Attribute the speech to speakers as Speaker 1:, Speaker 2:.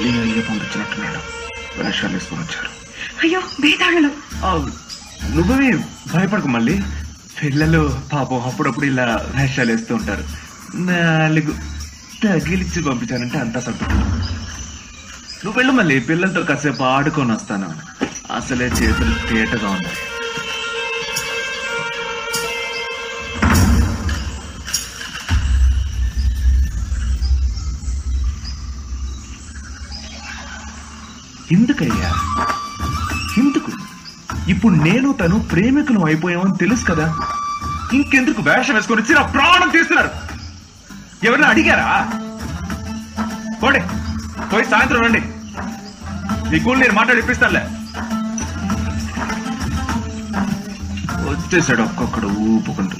Speaker 1: మళ్ళీ అయ్యే పంపించినట్టున్నాడు. వేషాలు వేసుకొని వచ్చారు.
Speaker 2: అయ్యో బేతాళులు.
Speaker 1: నువ్వే భయపడకు. మళ్ళీ పిల్లలు పాపం అప్పుడప్పుడు ఇలా వేషాలు వేస్తూ ఉంటారు. 4 తగిలిచ్చి పంపించానంటే అంతా సర్దుకుంటా. నువ్వు వెళ్ళు మళ్ళీ, పిల్లలతో కాసేపు ఆడుకొని వస్తాను. అసలే చేతులు తేటగా ఉన్నాయి. ఎందుకయ్యా ఎందుకు? ఇప్పుడు నేను తను ప్రేమికులు అయిపోయామని తెలుసు కదా, ఇంకెందుకు వేషం వేసుకొని వచ్చి నా ప్రాణం తీస్తున్నారు? ఎవరైనా అడిగారా? పోడే, పోయి సాయంత్రం రండి, మీ కూల్ నేను మాట్లాడిపిస్తానులే. వచ్చేసాడు ఒక్కొక్కడు ఊపుకుంటూ.